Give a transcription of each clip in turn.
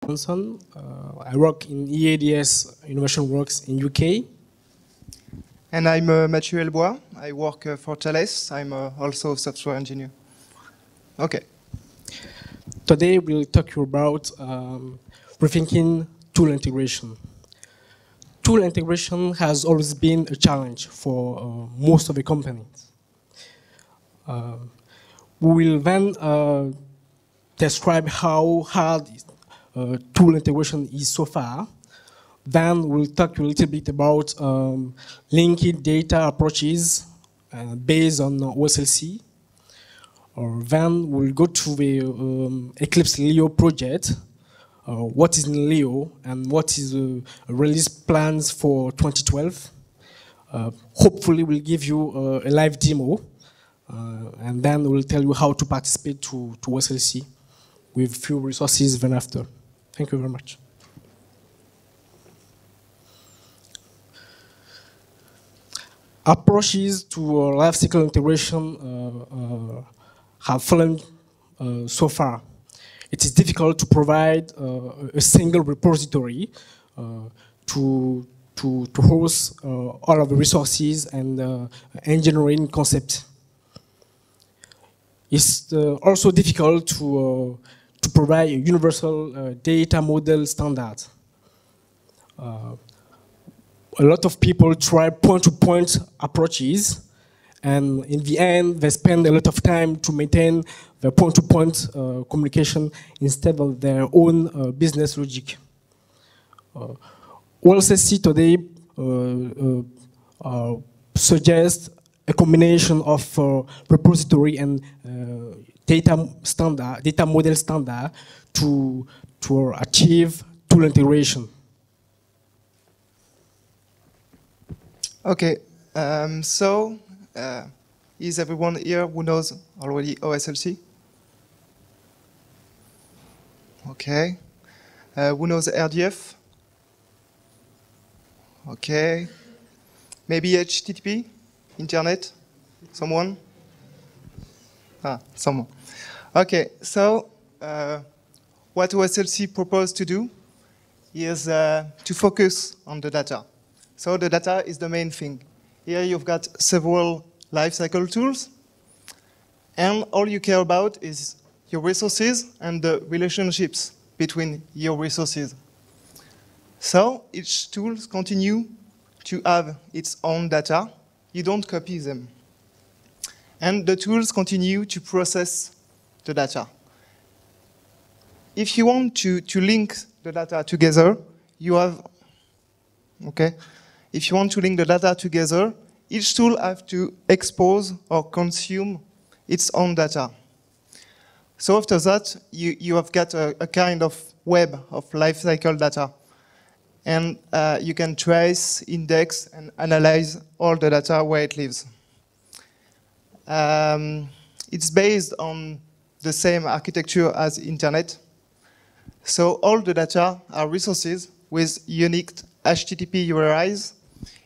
Johnson. I work in EADS Innovation Works in UK. And I'm Matthieu Helleboid. I work for Thales. I'm also a software engineer. Okay. Today we'll talk to you about rethinking tool integration. Tool integration has always been a challenge for most of the companies. We will then describe how hard tool integration is so far. Then we'll talk a little bit about linking data approaches based on OSLC. Then we'll go to the Eclipse Lyo project. What is in Lyo and what is the release plans for 2012. Hopefully we'll give you a live demo and then we'll tell you how to participate to OSLC with few resources then after. Thank you very much. Approaches to lifecycle integration have fallen so far. It is difficult to provide a single repository to host all of the resources and engineering concepts. It's also difficult to provide a universal data model standard. A lot of people try point-to-point approaches, and in the end, they spend a lot of time to maintain the point-to-point communication instead of their own business logic. OSLC today suggests a combination of repository and data model standard to achieve tool integration. Okay, is everyone here who knows already OSLC? Okay. Who knows RDF? Okay. Maybe HTTP? Internet? Someone? Ah, someone. Okay, so what OSLC proposed to do is to focus on the data. So the data is the main thing. Here you've got several lifecycle tools, and all you care about is your resources and the relationships between your resources. So each tool continues to have its own data. You don't copy them. And the tools continue to process the data. If you want to link the data together, you have, okay? If you want to link the data together, each tool has to expose or consume its own data. So after that, you have got a kind of web of lifecycle data. And you can trace, index, and analyze all the data where it lives. It's based on the same architecture as Internet. So all the data are resources with unique HTTP URIs.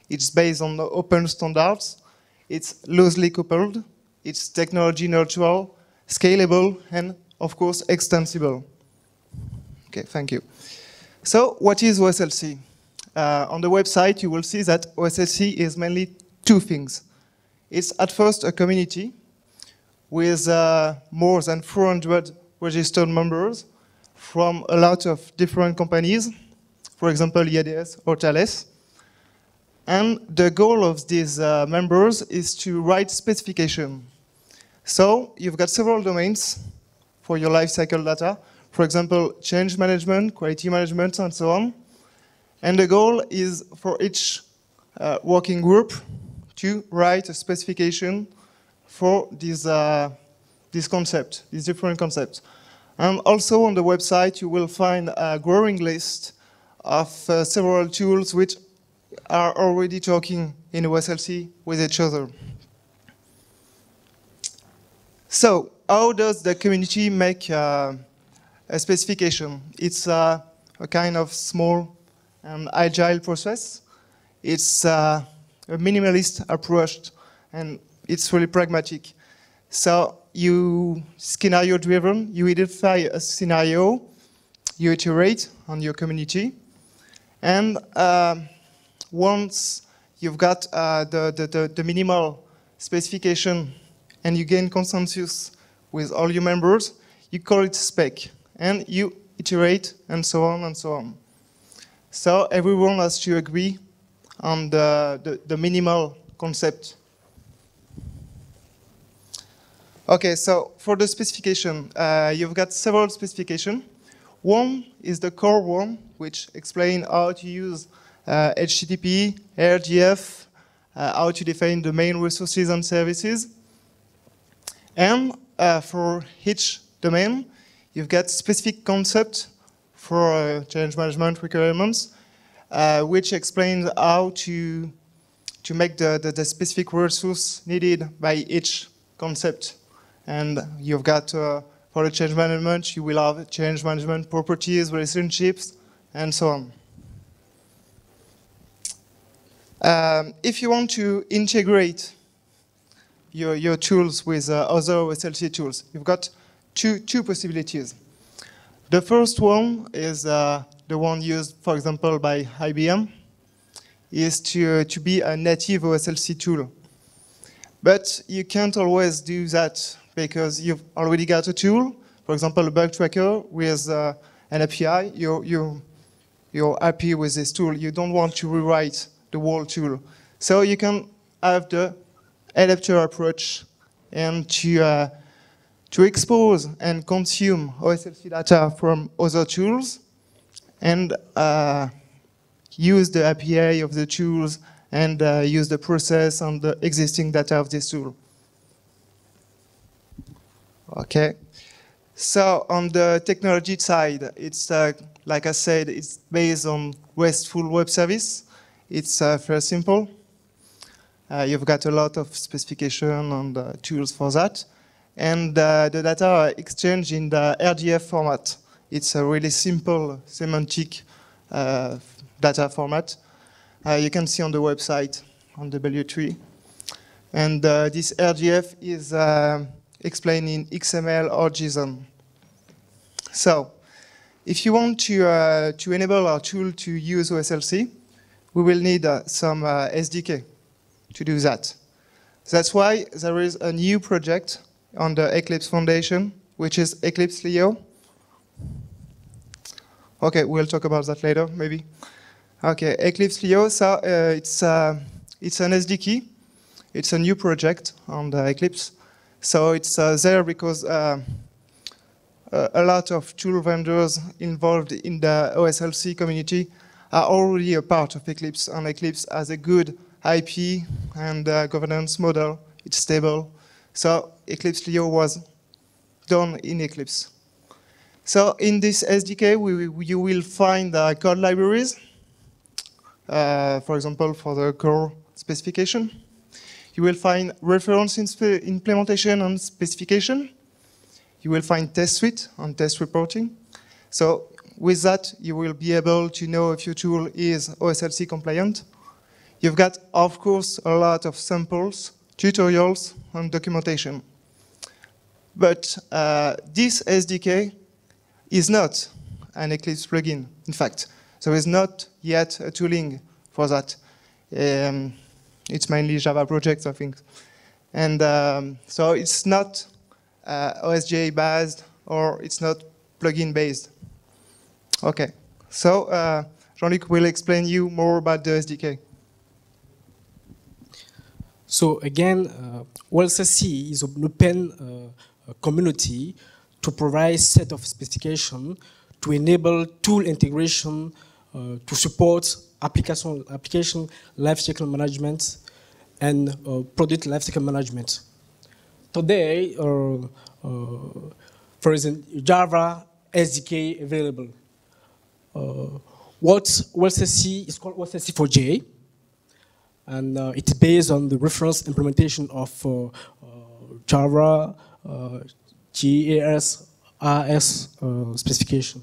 It's based on the open standards. It's loosely coupled. It's technology neutral, scalable, and of course extensible. Okay, thank you. So what is OSLC? On the website, you will see that OSLC is mainly two things. It's at first a community with more than 400 registered members from a lot of different companies, for example, EADS or Thales. And the goal of these members is to write specification. So you've got several domains for your lifecycle data. For example, change management, quality management, and so on. And the goal is for each working group to write a specification for this concept, these different concepts. And also on the website, you will find a growing list of several tools which are already talking in OSLC with each other. So, how does the community make a specification? It's a kind of small and agile process. It's a minimalist approach, and it's really pragmatic. So, you scenario-driven, you identify a scenario, you iterate on your community, and once you've got the minimal specification and you gain consensus with all your members, you call it spec, and you iterate, and so on and so on. So everyone has to agree on the minimal concept. Okay, so for the specification, you've got several specifications. One is the core one, which explains how to use HTTP, RDF, how to define the main resources and services. And for each domain, you've got specific concept for change management requirements, which explains how to make the specific resource needed by each concept. And you've got, for the change management, you will have change management properties, relationships, and so on. If you want to integrate your tools with other OSLC tools, you've got two possibilities. The first one is the one used, for example, by IBM, is to be a native OSLC tool. But you can't always do that because you've already got a tool, for example, a bug tracker with an API. You're happy with this tool. You don't want to rewrite the whole tool. So you can have the adapter approach and to expose and consume OSLC data from other tools and use the API of the tools and use the process and the existing data of this tool. Okay. So on the technology side, it's like I said, it's based on RESTful web service. It's very simple. You've got a lot of specification and tools for that. And the data are exchanged in the RDF format. It's a really simple semantic data format. You can see on the website on W3. And this RDF is explained in XML or JSON. So if you want to enable our tool to use OSLC, we will need some SDK to do that. That's why there is a new project on the Eclipse Foundation, which is Eclipse Lyo. Okay, we'll talk about that later, maybe. Okay, Eclipse Lyo, so it's an SDK. It's a new project on the Eclipse. So it's there because a lot of tool vendors involved in the OSLC community are already a part of Eclipse, and Eclipse has a good IP and governance model. It's stable. So Eclipse Lyo was done in Eclipse. So in this SDK, you will find code libraries, for example, for the core specification. You will find reference implementation and specification. You will find test suite and test reporting. So with that, you will be able to know if your tool is OSLC compliant. You've got, of course, a lot of samples, tutorials, and documentation. But this SDK is not an Eclipse plugin. In fact, there is not yet a tooling for that. It's mainly Java projects, I think. And so it's not OSJ based, or it's not plugin based. Okay, so Jean-Luc will explain you more about the SDK. So again, OSLC is an open community to provide a set of specifications to enable tool integration to support application lifecycle management and product lifecycle management. Today, there is a Java SDK available. What OSLC is called OSLC for J, and it's based on the reference implementation of Java JAS RS specification.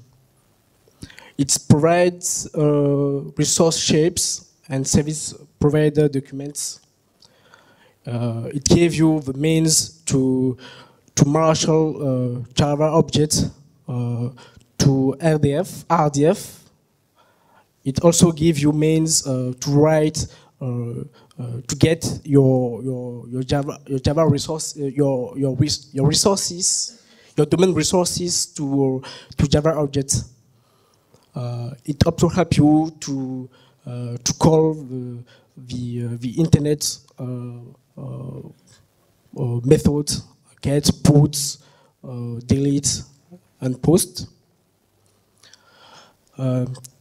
It provides resource shapes and service provider documents. It gives you the means to marshal Java objects to RDF. It also gives you means to write, to get your Java resource, your resources, your domain resources to Java objects. It also helps you to call the internet methods, get, put, delete, and post.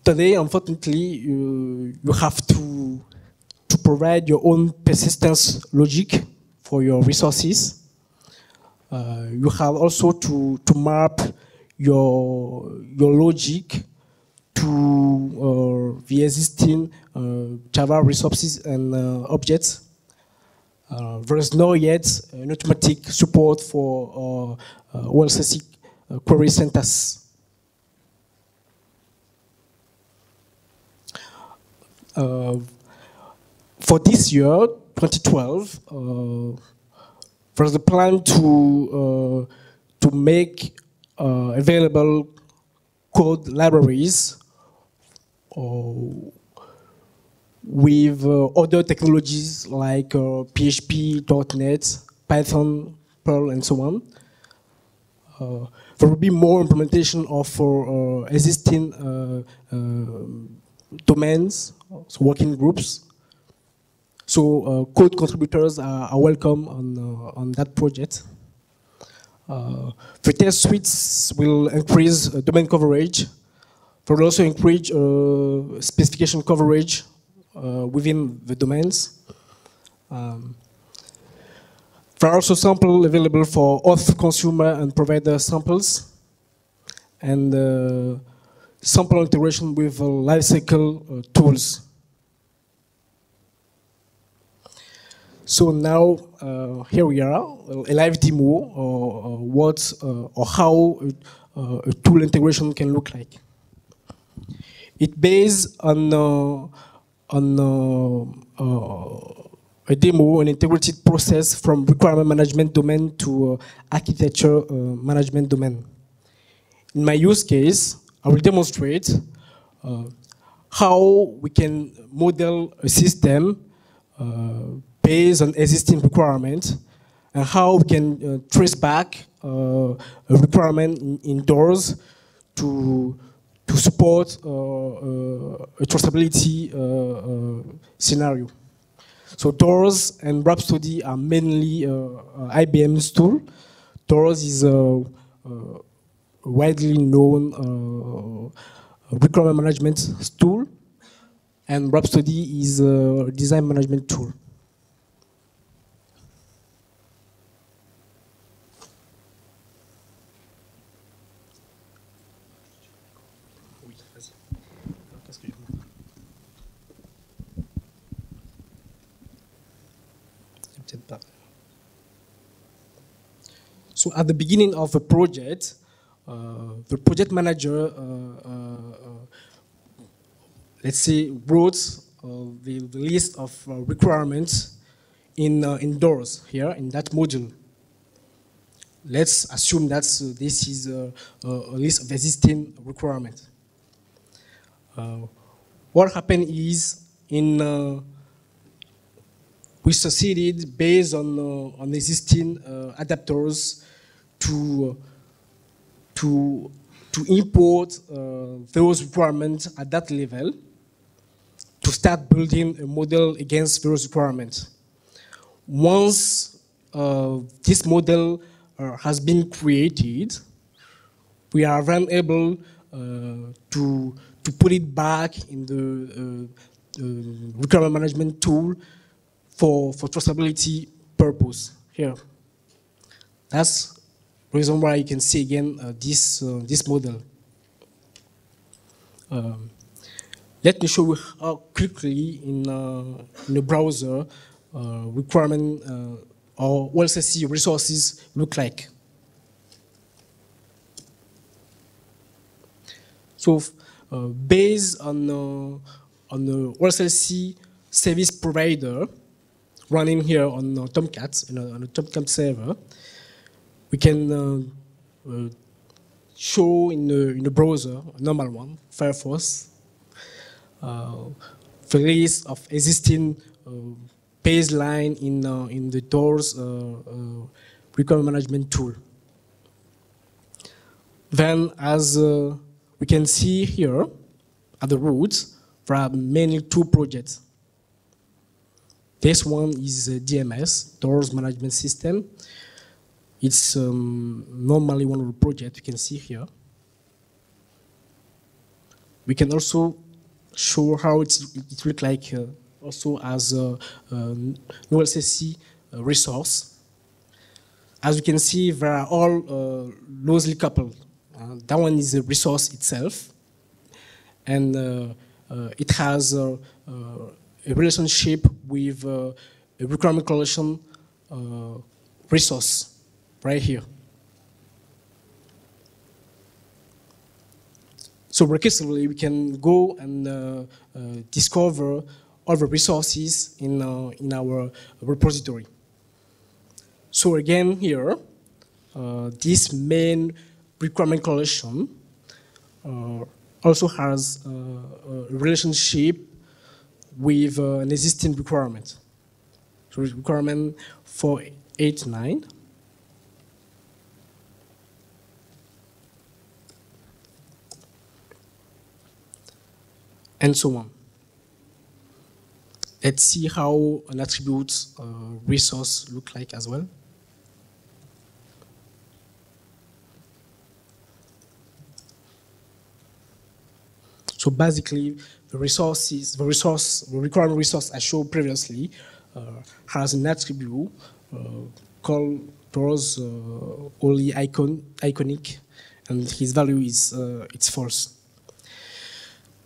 Today, unfortunately, you have to provide your own persistence logic for your resources. You have also to map your logic to the existing Java resources and objects. There is no yet an automatic support for OSLC query syntax. For this year, 2012, there's a plan to make available code libraries with other technologies like PHP, .NET, Python, Perl, and so on. There will be more implementation of existing domains, so working groups. So code contributors are welcome on that project. The test suites will increase domain coverage. They will also increase specification coverage within the domains. There are also samples available for auth consumer and provider samples, and sample integration with lifecycle tools. So now here we are, a live demo or how a tool integration can look like. It's based on a demo, an integrated process from requirement management domain to architecture management domain. In my use case, I will demonstrate how we can model a system based on existing requirements and how we can trace back a requirement in doors to support a traceability scenario. So Doors and Rhapsody are mainly IBM's tool. Doors is a widely known requirement management tool, and Rhapsody is a design management tool. So at the beginning of a project, the project manager, let's say, wrote the list of requirements in Doors here in that module. Let's assume that this is a list of existing requirements. What happened is we succeeded based on existing adapters to import those requirements at that level to start building a model against those requirements. Once this model has been created, we are then able to put it back in the requirement management tool for traceability purpose here. That's the reason why you can see again this model. Let me show you how quickly in a browser requirement or OSLC resources look like. So based on the OSLC service provider running here on Tomcat, on a Tomcat server, we can show in the browser, a normal one, Firefox, the list of existing baseline in the Doors requirement management tool. Then, as we can see here at the roots, there are mainly two projects. This one is DMS, Doors Management System. It's normally one of the projects you can see here. We can also show how it looks like also as a OSLC resource. As you can see, they are all loosely coupled. That one is a resource itself, and it has a relationship with a requirement collection resource right here. So recursively, we can go and discover all the resources in our repository. So again, here, this main requirement collection also has a relationship with an existing requirement. So requirement 489. And so on. Let's see how an attribute resource look like as well. So basically, the requirement resource I showed previously has an attribute called Doors only iconic, and his value is it's false.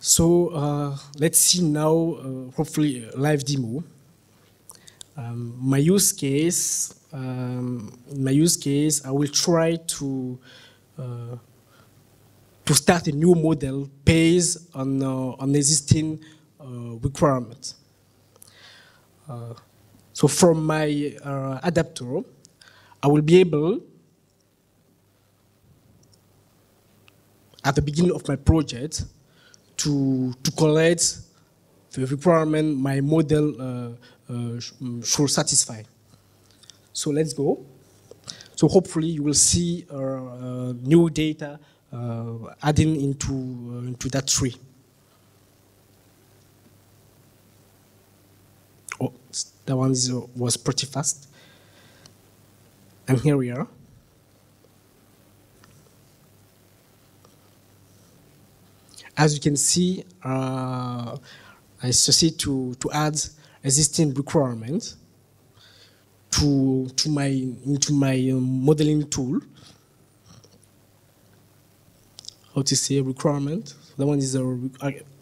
So let's see now, hopefully, a live demo. My use case, I will try to start a new model based on existing requirements. So from my adapter, I will be able, at the beginning of my project, to collect the requirement my model should satisfy. So let's go. So hopefully you will see new data adding into that tree. Oh, that one was pretty fast. And here we are. As you can see, I succeed to add existing requirements into my modeling tool. How to say requirement? That one is a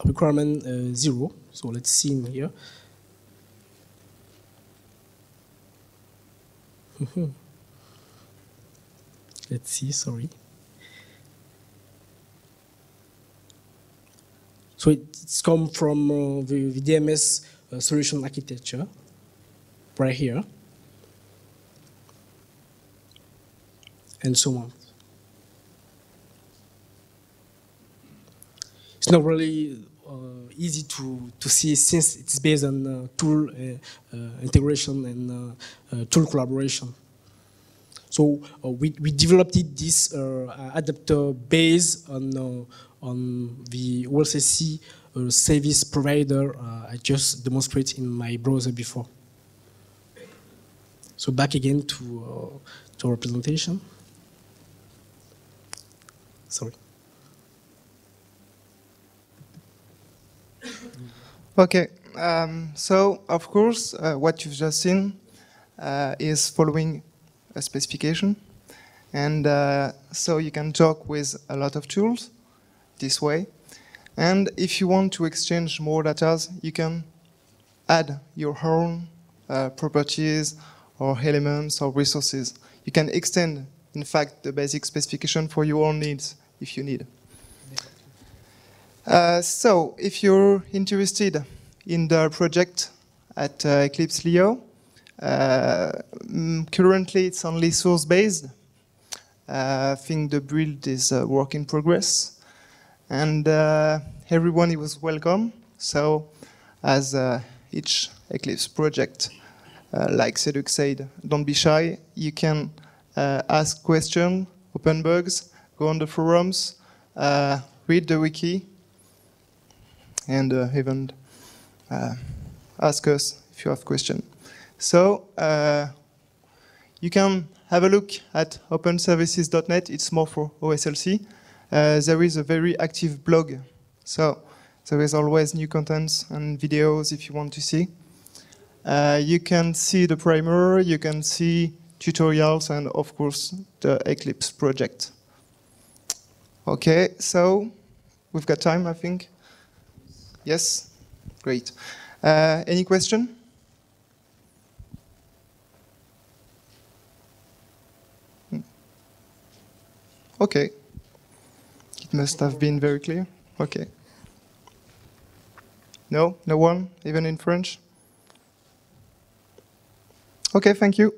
requirement 0. So let's see in here. Let's see. Sorry. So it's come from the DMS solution architecture, right here, and so on. It's not really easy to see since it's based on tool integration and tool collaboration. So we developed this adapter based on the OSLC service provider I just demonstrated in my browser before. So back again to our presentation. Sorry. Okay, so of course, what you've just seen is following a specification. And so you can talk with a lot of tools this way. And if you want to exchange more data, you can add your own properties or elements or resources. You can extend, in fact, the basic specification for your own needs if you need. So if you're interested in the project at Eclipse Lyo, currently it's only source-based. I think the build is a work in progress. And everyone was welcome. So as each Eclipse project, like Jean-Luc said, don't be shy. You can ask questions, open bugs, go on the forums, read the wiki, and even ask us if you have questions. So you can have a look at openservices.net. It's more for OSLC. There is a very active blog. So there is always new contents and videos if you want to see. You can see the primer, you can see tutorials, and of course the Eclipse project. Okay, so we've got time, I think. Yes? Great. Any question? Okay. It must have been very clear. Okay. No? No one? Even in French? Okay, thank you.